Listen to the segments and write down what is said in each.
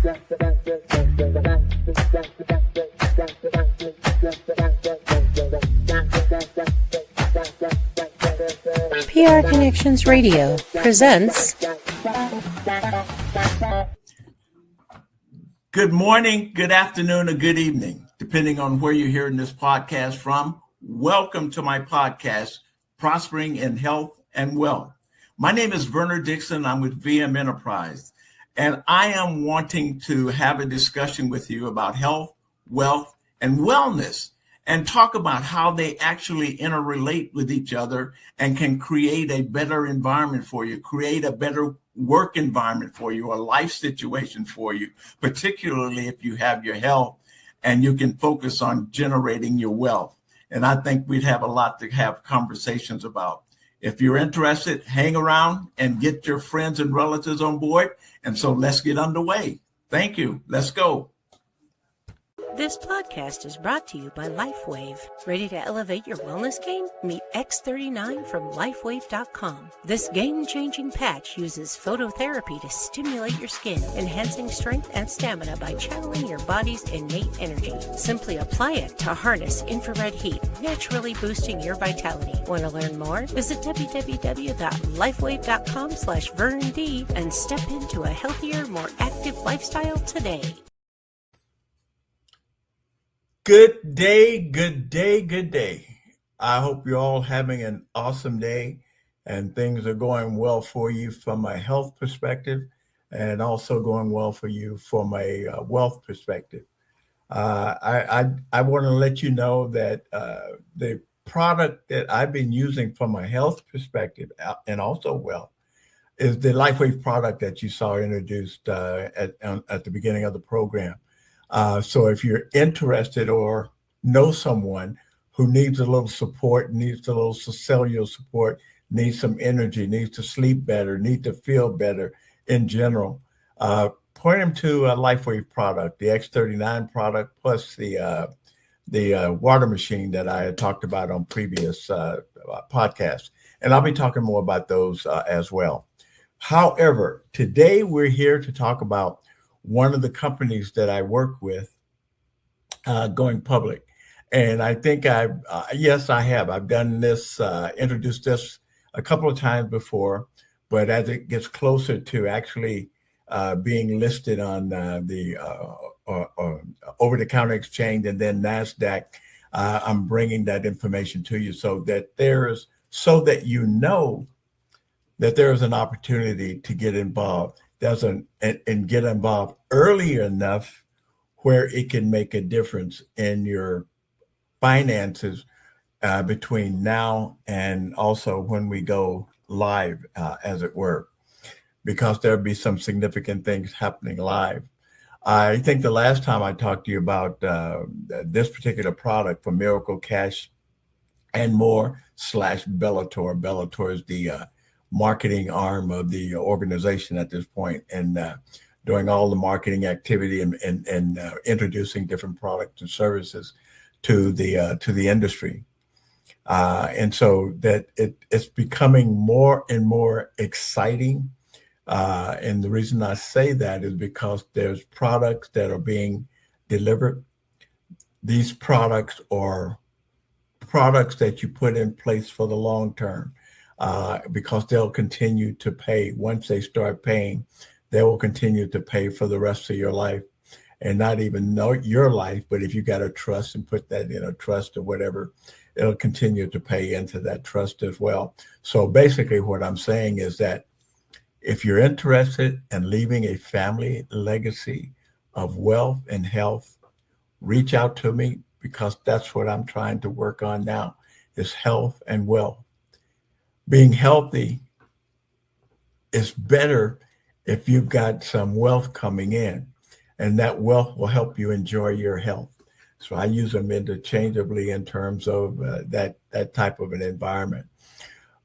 PR Connections Radio presents. Good morning, good afternoon, or good evening, depending on where you're hearing this podcast from. Welcome to my podcast, Prospering in Health and Wealth. My name is Werner Dixon. I'm with VM Enterprise, and I am wanting to have a discussion with you about health, wealth, and wellness, and talk about how they actually interrelate with each other and can create a better environment for you, create a better work environment for you, a life situation for you, particularly if you have your health and you can focus on generating your wealth. And I think we'd have a lot to have conversations about. If you're interested, hang around and get your friends and relatives on board. And so let's get underway. Thank you. Let's go. This podcast is brought to you by LifeWave. Ready to elevate your wellness game? Meet X39 from LifeWave.com. This game-changing patch uses phototherapy to stimulate your skin, enhancing strength and stamina by channeling your body's innate energy. Simply apply it to harness infrared heat, naturally boosting your vitality. Want to learn more? Visit www.lifewave.com/VernD and step into a healthier, more active lifestyle today. Good day, good day, good day. I hope you're all having an awesome day and things are going well for you from a health perspective and also going well for you from a wealth perspective. I want to let you know that the product that I've been using from a health perspective and also wealth is the LifeWave product that you saw introduced at the beginning of the program. So if you're interested or know someone who needs a little support, needs a little cellular support, needs some energy, needs to sleep better, needs to feel better in general, point them to a LifeWave product, the X39 product, plus the water machine that I had talked about on previous podcasts. And I'll be talking more about those as well. However, today we're here to talk about one of the companies that I work with going public. And I think yes, I have. I've done this, introduced this a couple of times before, but as it gets closer to actually being listed on the over-the-counter exchange and then NASDAQ, I'm bringing that information to you so that you know that there is an opportunity to get involved. And get involved early enough where it can make a difference in your finances between now and also when we go live, as it were, because there'll be some significant things happening live. I think the last time I talked to you about this particular product for Miracle Cash&More / Bellator. Bellator is the marketing arm of the organization at this point, and doing all the marketing activity and introducing different products and services to the industry. And so that it's becoming more and more exciting. And the reason I say that is because there's products that are being delivered. These products are products that you put in place for the long term. Because they'll continue to pay. Once they start paying, they will continue to pay for the rest of your life, and not even know your life, but if you got a trust and put that in a trust or whatever, it'll continue to pay into that trust as well. So basically what I'm saying is that if you're interested in leaving a family legacy of wealth and health, reach out to me, because that's what I'm trying to work on now, is health and wealth. Being healthy is better if you've got some wealth coming in, and that wealth will help you enjoy your health. So I use them interchangeably in terms of that type of an environment.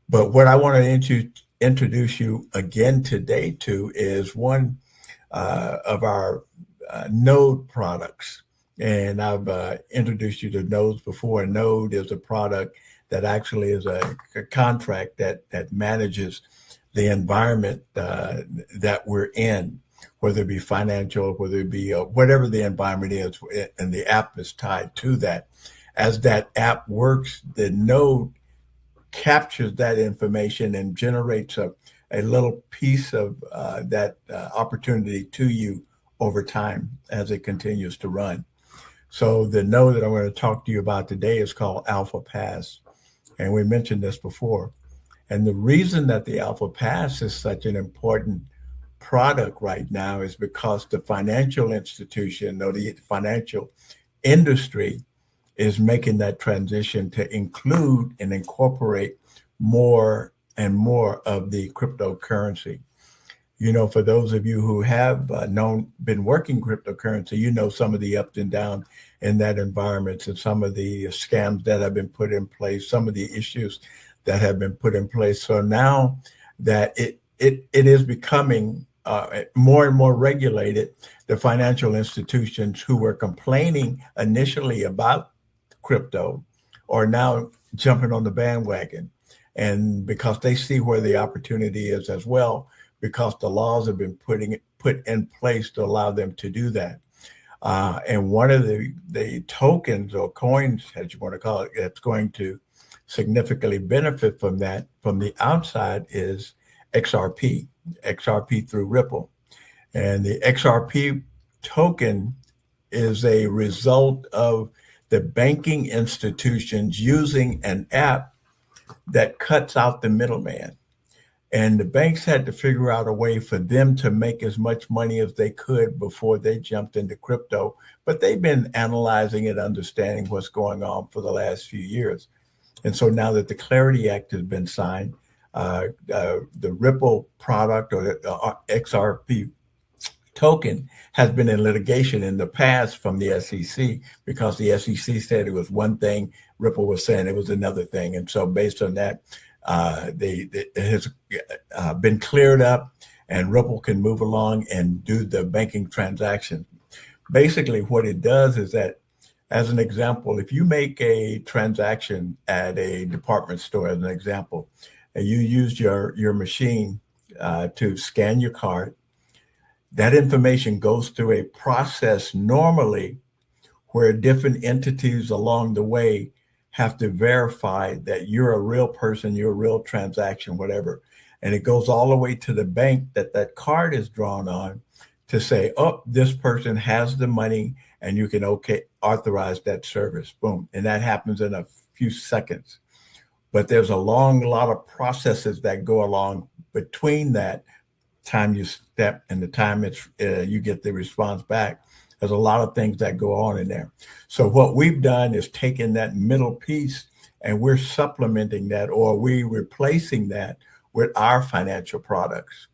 But what I want to introduce you again today to is one of our Node products. And I've introduced you to Nodes before. Node is a product that actually is a contract that manages the environment that we're in. whether it be financial, whether it be whatever the environment is, and the app is tied to that. As that app works, the node captures that information and generates a little piece of that opportunity to you over time as it continues to run. So the node that I'm going to talk to you about today is called Alpha Pass. And we mentioned this before. And the reason that the Alpha Pass is such an important product right now is because the financial institution or the financial industry is making that transition to include and incorporate more and more of the cryptocurrency. You know, for those of you who have been working cryptocurrency, you know some of the ups and downs in that environment and some of the scams that have been put in place, some of the issues that have been put in place. So now that it is becoming more and more regulated, the financial institutions who were complaining initially about crypto are now jumping on the bandwagon. And because they see where the opportunity is as well, because the laws have been put in place to allow them to do that. And one of the tokens or coins, as you want to call it, that's going to significantly benefit from that from the outside is XRP through Ripple. And the XRP token is a result of the banking institutions using an app that cuts out the middleman. And the banks had to figure out a way for them to make as much money as they could before they jumped into crypto. But they've been analyzing and understanding what's going on for the last few years. And so now that the Clarity Act has been signed, the Ripple product or the XRP token has been in litigation in the past from the SEC because the SEC said it was one thing, Ripple was saying it was another thing. And so based on that, it has been cleared up and Ripple can move along and do the banking transaction. Basically, what it does is that, as an example, if you make a transaction at a department store, as an example, and you use your machine to scan your card, that information goes through a process normally where different entities along the way have to verify that you're a real person, you're a real transaction, whatever. And it goes all the way to the bank that card is drawn on to say, oh, this person has the money and you can authorize that service. Boom. And that happens in a few seconds. But there's a lot of processes that go along between that time you step and the time you get the response back. There's a lot of things that go on in there. So what we've done is taken that middle piece and we're supplementing that, or we're replacing that with our financial products.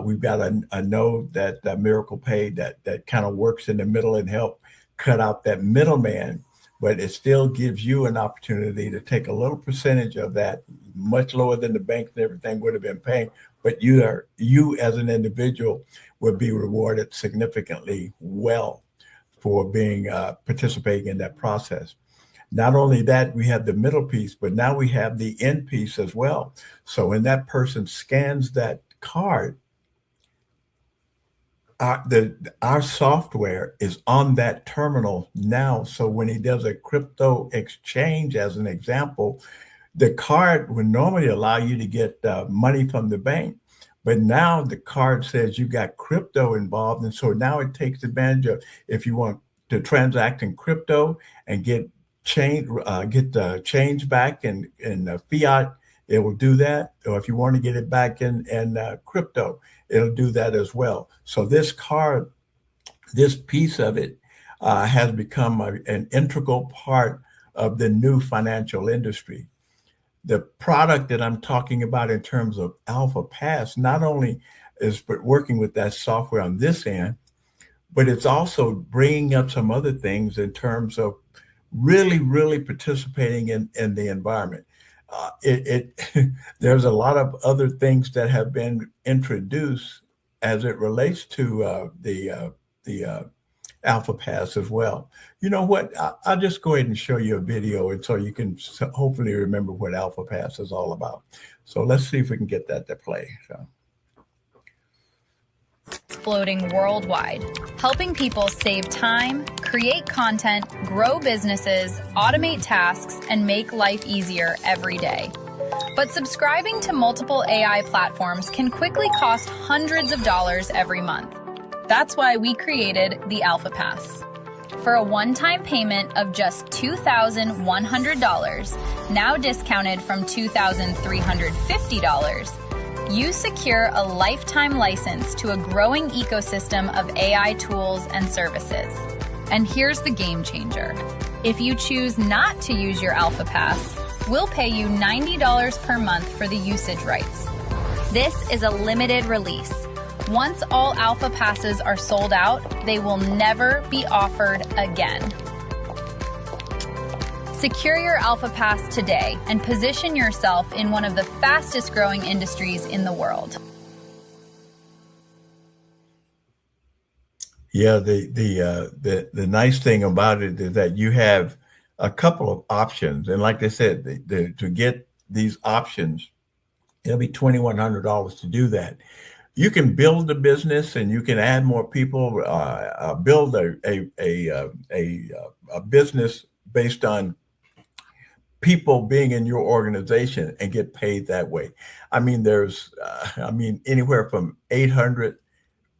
We've got a node that Miracle Pay that kind of works in the middle and help cut out that middleman, but it still gives you an opportunity to take a little percentage of that, much lower than the banks and everything would have been paying. But you as an individual would be rewarded significantly well for being participating in that process. Not only that, we have the middle piece, but now we have the end piece as well. So when that person scans that card, our software is on that terminal now. So when he does a crypto exchange, as an example, the card would normally allow you to get money from the bank. But now the card says you got crypto involved. And so now it takes advantage of, if you want to transact in crypto and get the change back in fiat, it will do that. Or if you want to get it back in crypto, it'll do that as well. So this card, this piece of it has become an integral part of the new financial industry. The product that I'm talking about in terms of Alpha Pass not only is working with that software on this end, but it's also bringing up some other things in terms of really, really participating in the environment. There's a lot of other things that have been introduced as it relates to the Alpha Pass as well. You know what? I'll just go ahead and show you a video, and so you can hopefully remember what Alpha Pass is all about. So let's see if we can get that to play. So. exploding worldwide, helping people save time, create content, grow businesses, automate tasks, and make life easier every day. But subscribing to multiple AI platforms can quickly cost hundreds of dollars every month. That's why we created the Alpha Pass. For a one-time payment of just $2,100, now discounted from $2,350, you secure a lifetime license to a growing ecosystem of AI tools and services. And here's the game changer. If you choose not to use your Alpha Pass, we'll pay you $90 per month for the usage rights. This is a limited release. Once all Alpha Passes are sold out, they will never be offered again. Secure your Alpha Pass today and position yourself in one of the fastest growing industries in the world. Yeah, the nice thing about it is that you have a couple of options, and like they said, to get these options, it'll be $2,100 to do that. You can build a business, and you can add more people, build a business based on people being in your organization and get paid that way. I mean, there's, anywhere from 800,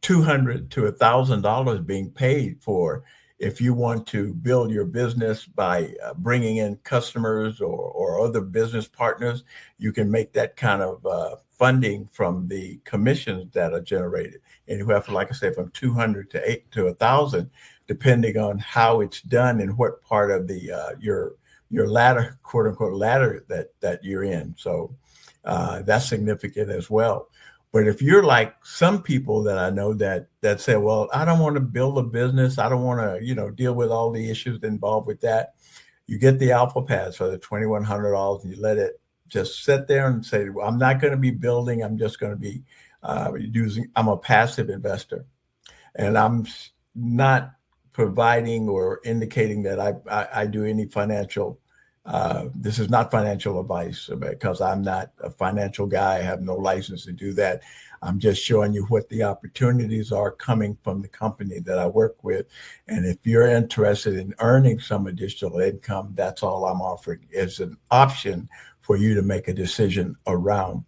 200 to $1,000 being paid for if you want to build your business by bringing in customers or other business partners. You can make that kind of funding from the commissions that are generated. Anywhere from, like I said, from 200 to 1,000, depending on how it's done and what part of the your ladder, quote unquote, ladder that you're in. So that's significant as well. But if you're like some people that I know that say, well, I don't want to build a business, I don't want to, deal with all the issues involved with that. You get the Alpha Pass for the $2,100, and you let it just sit there and say, well, I'm not going to be building. I'm just going to be I'm a passive investor, and I'm not providing or indicating that I do any financial. This is not financial advice because I'm not a financial guy. I have no license to do that. I'm just showing you what the opportunities are coming from the company that I work with. And if you're interested in earning some additional income, that's all I'm offering is an option for you to make a decision around.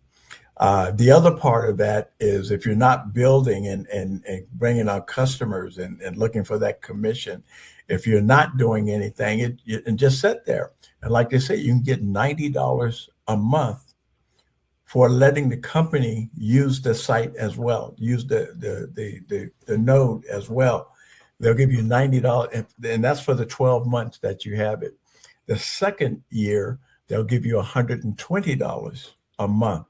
The other part of that is if you're not building and bringing on customers and looking for that commission, if you're not doing anything, and just sit there. And like they say, you can get $90 a month for letting the company use the site as well, use the node as well. They'll give you $90, and that's for the 12 months that you have it. The second year, they'll give you $120 a month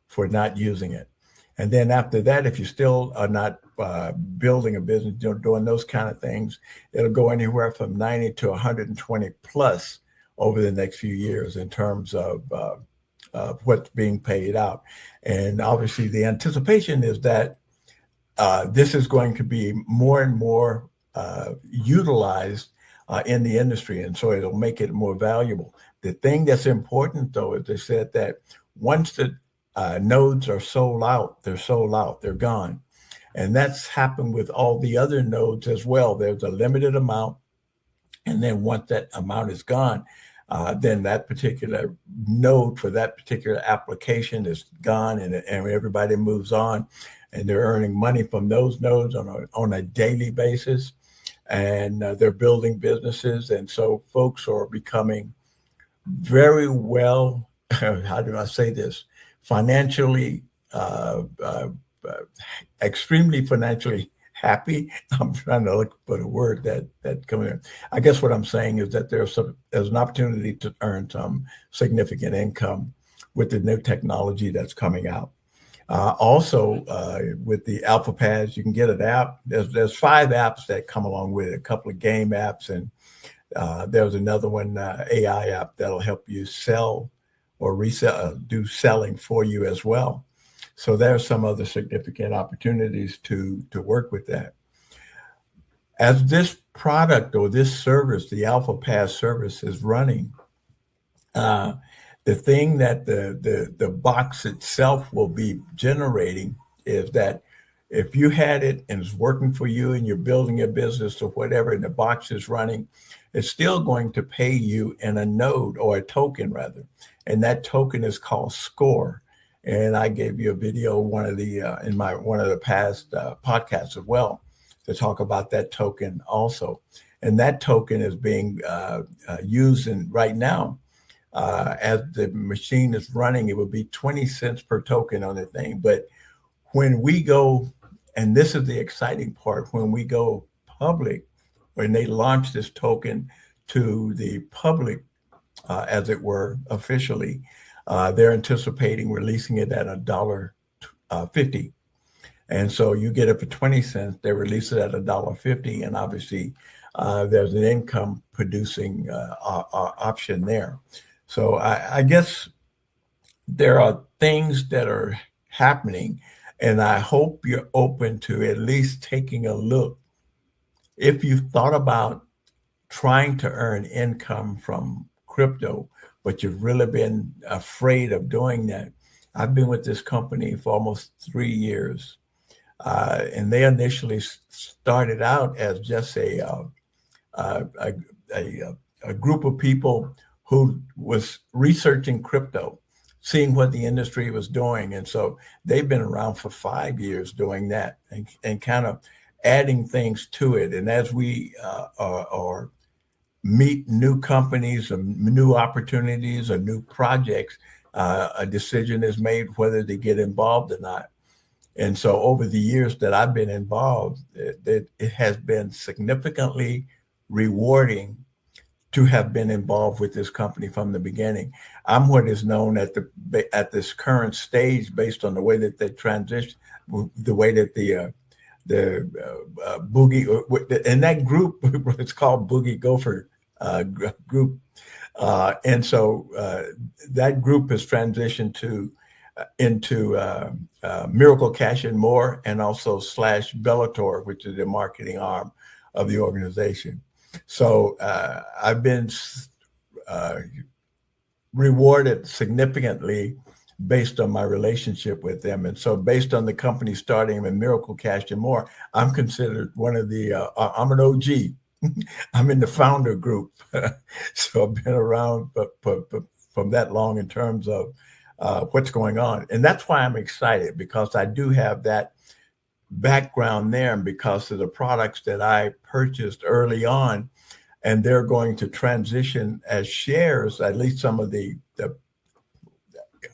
for not using it. And then after that, if you still are not building a business, doing those kind of things, it'll go anywhere from 90 to 120 plus over the next few years in terms of what's being paid out. And obviously the anticipation is that this is going to be more and more utilized in the industry. And so it'll make it more valuable. The thing that's important, though, is they said that once the nodes are sold out, they're gone. And that's happened with all the other nodes as well. There's a limited amount. And then once that amount is gone, then that particular node for that particular application is gone, and everybody moves on, and they're earning money from those nodes on a daily basis, and they're building businesses. And so folks are becoming very well, how do I say this, financially, extremely financially happy. I'm trying to look for the word that comes in. I guess what I'm saying is that there's an opportunity to earn some significant income with the new technology that's coming out. Also, with the Alpha Pass, you can get an app. There's 5 apps that come along with it, a couple of game apps, and there's another one, AI app that'll help you sell or resell, do selling for you as well. So there's some other significant opportunities to work with that. As this product or this service, the Alpha Pass service, is running, the thing that the box itself will be generating is that if you had it and it's working for you and you're building your business or whatever, and the box is running, it's still going to pay you in a node or a token rather. And that token is called Score. And I gave you a video, one of the past podcasts as well, to talk about that token also. And that token is being used right now. As the machine is running, it would be 20 cents per token on the thing. But when we go, and this is the exciting part, when we go public, when they launch this token to the public, as it were, officially, they're anticipating releasing it at $1.50. And so you get it for 20 cents, they release it at $1.50. And obviously there's an income producing option there. So I guess there are things that are happening, and I hope you're open to at least taking a look. If you thought about trying to earn income from crypto, but you've really been afraid of doing that. I've been with this company for almost 3 years, and they initially started out as just a group of people who was researching crypto, seeing what the industry was doing. And so they've been around for 5 years doing that and kind of adding things to it. And as we are meet new companies or new opportunities or new projects, a decision is made whether to get involved or not. And so over the years that I've been involved, it has been significantly rewarding to have been involved with this company from the beginning. I'm what is known at this current stage, based on the way that they transition, the way that the Boogie, and that group, it's called Boogie Gopher group. And so that group has transitioned into Miracle Cash&More, and also /Bellator, which is the marketing arm of the organization. So I've been rewarded significantly based on my relationship with them. And so based on the company starting in Miracle Cash&More, I'm considered one of the, I'm an OG. I'm in the founder group. So I've been around from that long in terms of what's going on. And that's why I'm excited, because I do have that background there, and because of the products that I purchased early on, and they're going to transition as shares, at least some of the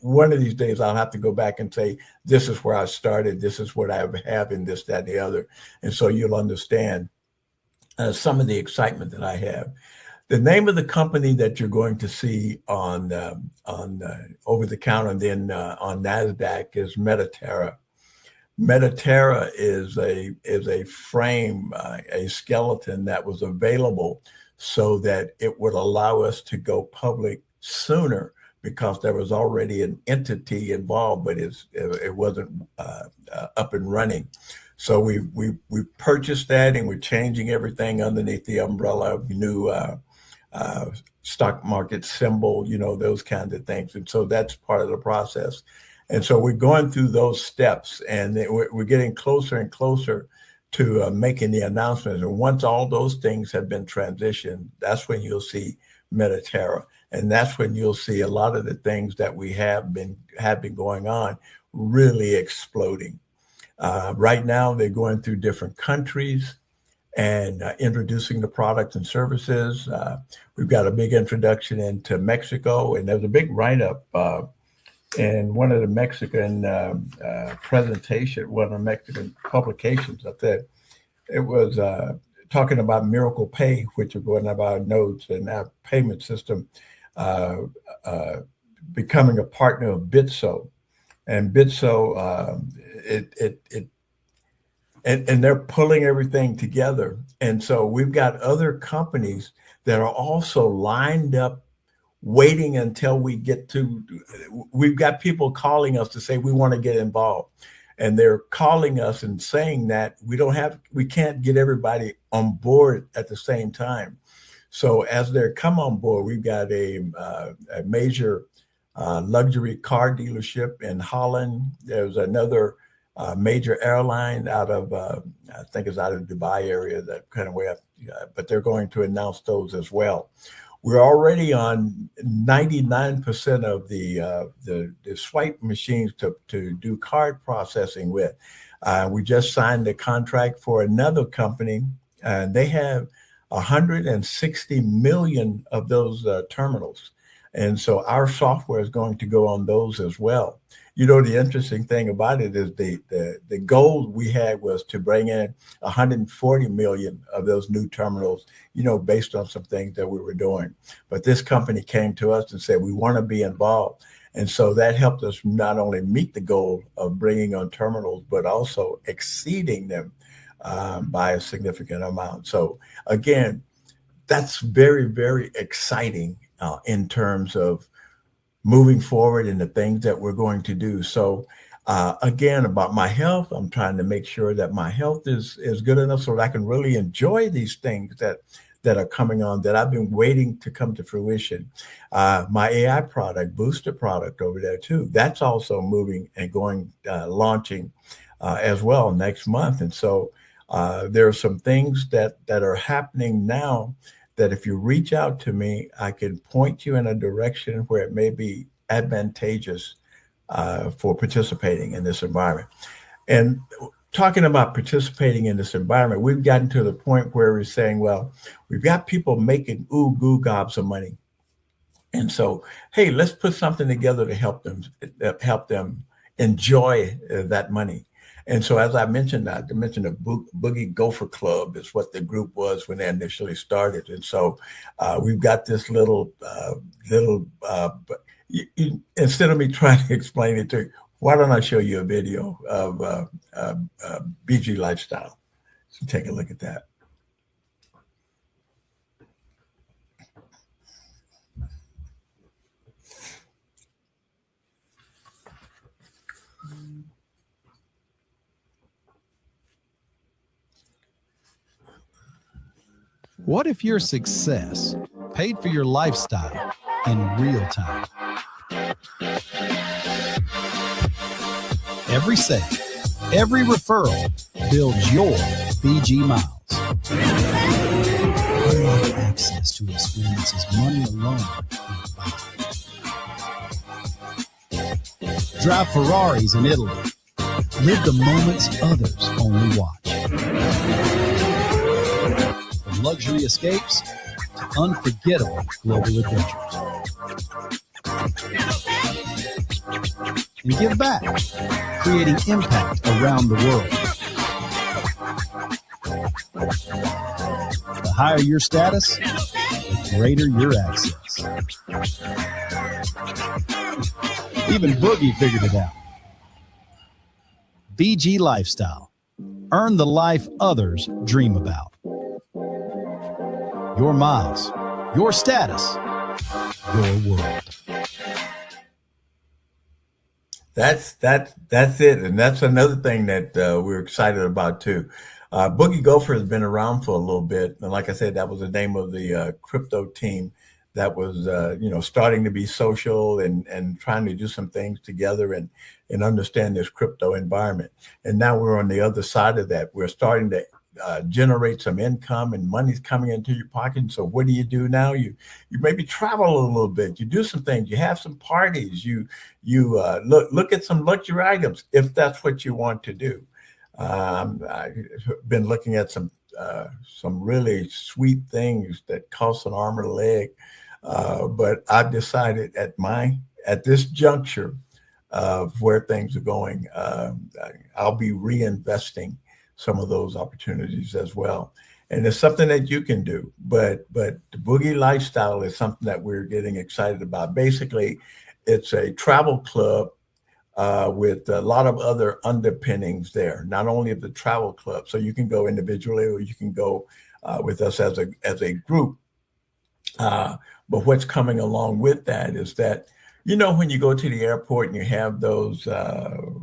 one of these days I'll have to go back and say, this is where I started, this is what I have in this, that, and the other. And so you'll understand some of the excitement that I have. The name of the company that you're going to see on over the counter and then on NASDAQ is Mediterra. Mediterra is a frame, a skeleton that was available so that it would allow us to go public sooner, because there was already an entity involved, but it wasn't up and running. So we purchased that, and we're changing everything underneath the umbrella of new stock market symbol, those kinds of things. And so that's part of the process. And so we're going through those steps, and we're getting closer and closer to making the announcements. And once all those things have been transitioned, that's when you'll see Mediterra. And that's when you'll see a lot of the things that we have been going on really exploding. Right now, they're going through different countries and introducing the products and services. We've got a big introduction into Mexico, and there's a big write-up in one of the Mexican one of the Mexican publications. I said it was talking about Miracle Pay, which is one of our nodes in our payment system, becoming a partner of Bitso. And Bitso, and they're pulling everything together. And so we've got other companies that are also lined up, waiting until we've got people calling us to say, we want to get involved. And they're calling us and saying that we can't get everybody on board at the same time. So as they come on board, we've got a major luxury car dealership in Holland. There's another major airline out of, I think it's out of Dubai area, that kind of way up, but they're going to announce those as well. We're already on 99% of the swipe machines to do card processing with. We just signed a contract for another company, and they have 160 million of those terminals. And so our software is going to go on those as well. You know, the interesting thing about it is the goal we had was to bring in 140 million of those new terminals, you know, based on some things that we were doing. But this company came to us and said, we want to be involved. And so that helped us not only meet the goal of bringing on terminals, but also exceeding them by a significant amount. So again, that's very, very exciting in terms of moving forward and the things that we're going to do. So again, about my health, I'm trying to make sure that my health is good enough so that I can really enjoy these things that are coming on, that I've been waiting to come to fruition. My AI product, Booster product over there too, that's also moving and going, launching as well next month. And so there are some things that are happening now that if you reach out to me, I can point you in a direction where it may be advantageous for participating in this environment. And talking about participating in this environment, we've gotten to the point where we're saying, well, we've got people making goo gobs of money. And so, hey, let's put something together to help them enjoy that money. And so, as I mentioned the Boogie Gopher Club is what the group was when they initially started. And so we've got this instead of me trying to explain it to you, why don't I show you a video of BG Lifestyle? So take a look at that. What if your success paid for your lifestyle in real time? Every sale, every referral builds your BG miles. Unlock access to experiences money alone can't buy. Drive Ferraris in Italy. Live the moments others only watch. Luxury escapes to unforgettable global adventures. And give back, creating impact around the world. The higher your status, the greater your access. Even Boogie figured it out. BG Lifestyle. Earn the life others dream about. Your miles, your status, your world. That's it. And that's another thing that we're excited about too. Boogie Gopher has been around for a little bit. And like I said, that was the name of the crypto team that was, starting to be social and trying to do some things together and understand this crypto environment. And now we're on the other side of that. We're starting to generate some income and money's coming into your pocket. So what do you do now? You maybe travel a little bit. You do some things. You have some parties. You look at some luxury items if that's what you want to do. I've been looking at some really sweet things that cost an arm and a leg, but I've decided at this juncture of where things are going, I'll be reinvesting some of those opportunities as well. And it's something that you can do, but the Boogie Lifestyle is something that we're getting excited about. Basically, it's a travel club with a lot of other underpinnings there, not only of the travel club. So you can go individually or you can go with us as a group. But what's coming along with that is that, when you go to the airport and you have those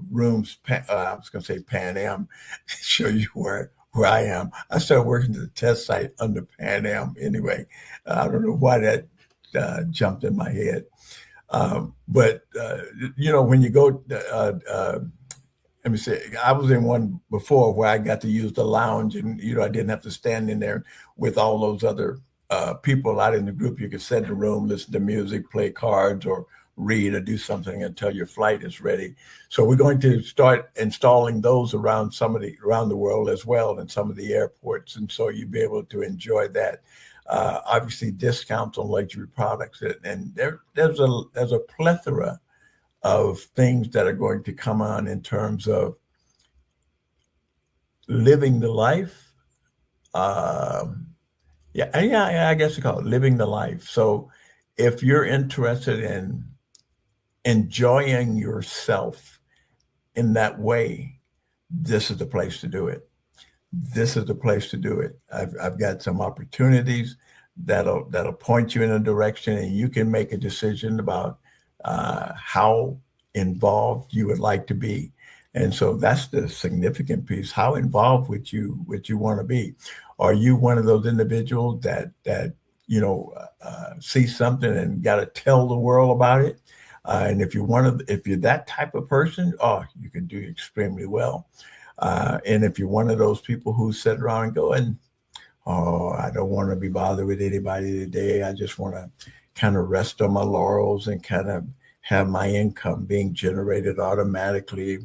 rooms, I was going to say Pan Am, show you where I am. I started working at the test site under Pan Am anyway. I don't know why that jumped in my head. But when you go let me say, I was in one before where I got to use the lounge, and I didn't have to stand in there with all those other people out in the group. You could sit in the room, listen to music, play cards, or read or do something until your flight is ready. So we're going to start installing those around around the world as well, in some of the airports, and so you'll be able to enjoy that. Obviously, discounts on luxury products, and there's a plethora of things that are going to come on in terms of living the life. Yeah, I guess you call it living the life. So if you're interested in enjoying yourself in that way, this is the place to do it. This is the place to do it. I've got some opportunities that'll point you in a direction, and you can make a decision about how involved you would like to be. And so that's the significant piece. How involved would you want to be? Are you one of those individuals that see something and got to tell the world about it? And if you're that type of person, you can do extremely well. And if you're one of those people who sit around and go, I don't want to be bothered with anybody today. I just want to kind of rest on my laurels and kind of have my income being generated automatically,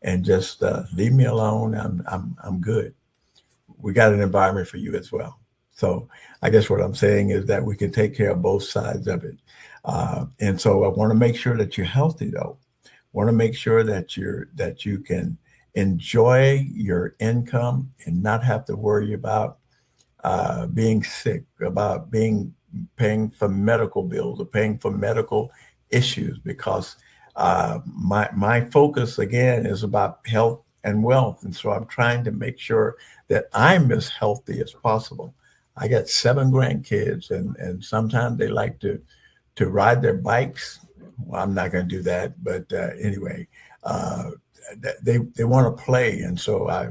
and just leave me alone. I'm good. We got an environment for you as well. So I guess what I'm saying is that we can take care of both sides of it. And so I want to make sure that you're healthy, though. Want to make sure that you can enjoy your income and not have to worry about being sick, about paying for medical bills or paying for medical issues, because my focus again is about health and wealth. And so I'm trying to make sure that I'm as healthy as possible. I got 7 grandkids, and sometimes they like to ride their bikes. Well, I'm not going to do that, but anyway, they want to play, and so I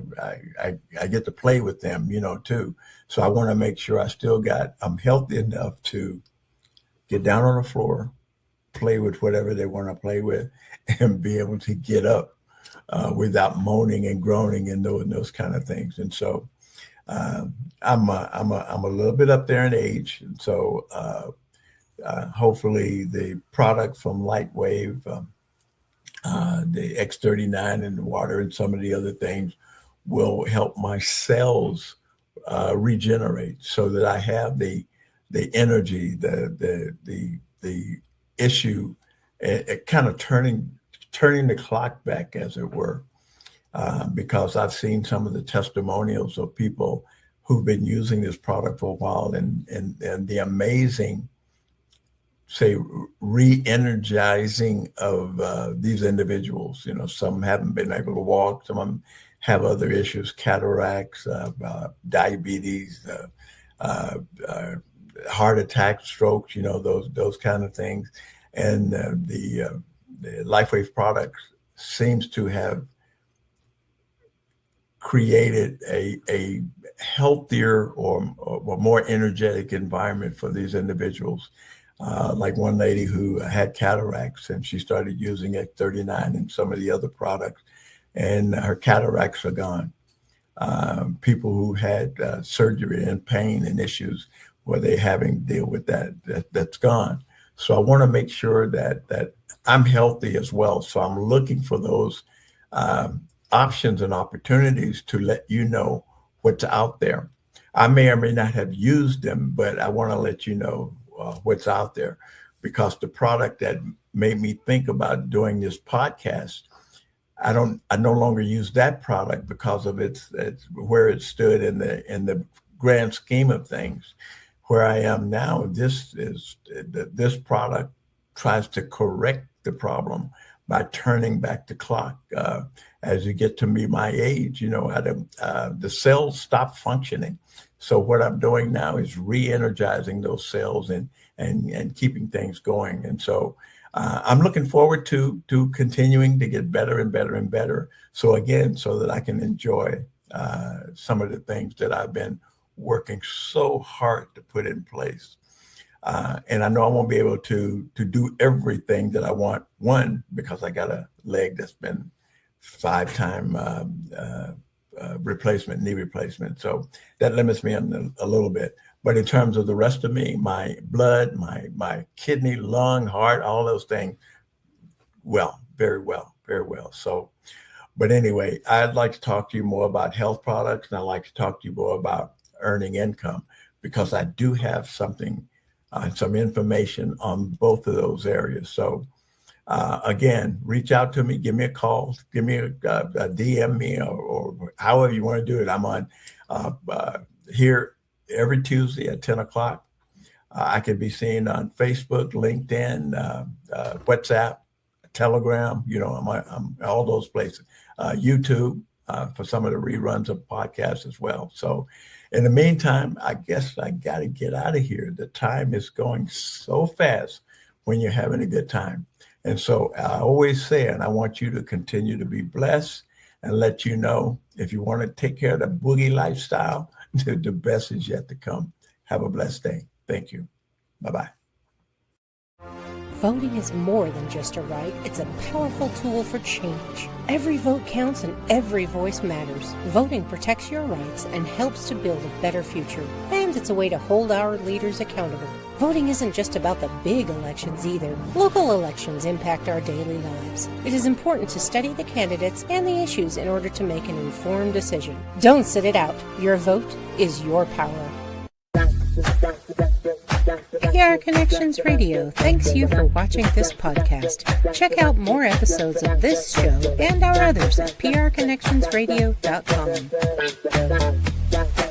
get to play with them, too. So I want to make sure I'm healthy enough to get down on the floor, play with whatever they want to play with, and be able to get up without moaning and groaning and those kind of things. And so I'm a little bit up there in age, and so hopefully the product from Lightwave, the X39 and the water and some of the other things will help my cells regenerate, so that I have the energy, the issue, kind of turning the clock back, as it were, because I've seen some of the testimonials of people who've been using this product for a while, and the amazing, say, re-energizing of these individuals. Some haven't been able to walk, some of them have other issues, cataracts, diabetes, heart attack, strokes, those kind of things. And the LifeWave products seems to have created a healthier or more energetic environment for these individuals. Like one lady who had cataracts, and she started using X39 and some of the other products, and her cataracts are gone. People who had surgery and pain and issues where they having to deal with that's gone. So I want to make sure that I'm healthy as well. So I'm looking for those options and opportunities to let you know what's out there. I may or may not have used them, but I want to let you know what's out there, because the product that made me think about doing this podcast, I no longer use that product because of its where it stood in the grand scheme of things. Where I am now, this product tries to correct the problem by turning back the clock. As you get to be my age, the cells stop functioning. So what I'm doing now is re-energizing those cells and keeping things going. And so I'm looking forward to continuing to get better and better and better. So again, so that I can enjoy some of the things that I've been working so hard to put in place. And I know I won't be able to do everything that I want. One, because I got a leg that's been 5-time replacement, knee replacement. So that limits me a little bit. But in terms of the rest of me, my blood, my kidney, lung, heart, all those things, very well. So, but anyway, I'd like to talk to you more about health products, and I'd like to talk to you more about earning income, because I do have some information on both of those areas. So again, reach out to me, give me a call, give me a DM me, or however you want to do it. I'm on here every Tuesday at 10 o'clock. I can be seen on Facebook, LinkedIn, WhatsApp, Telegram, I'm all those places, YouTube for some of the reruns of podcasts as well. So in the meantime, I guess I got to get out of here. The time is going so fast when you're having a good time. And so I always say, and I want you to continue to be blessed, and let you know, if you want to take care of the boogie lifestyle, the best is yet to come. Have a blessed day. Thank you. Bye-bye. Voting is more than just a right, it's a powerful tool for change. Every vote counts and every voice matters. Voting protects your rights and helps to build a better future. And it's a way to hold our leaders accountable. Voting isn't just about the big elections either. Local elections impact our daily lives. It is important to study the candidates and the issues in order to make an informed decision. Don't sit it out. Your vote is your power. PR Connections Radio thanks you for watching this podcast. Check out more episodes of this show and our others at prconnectionsradio.com.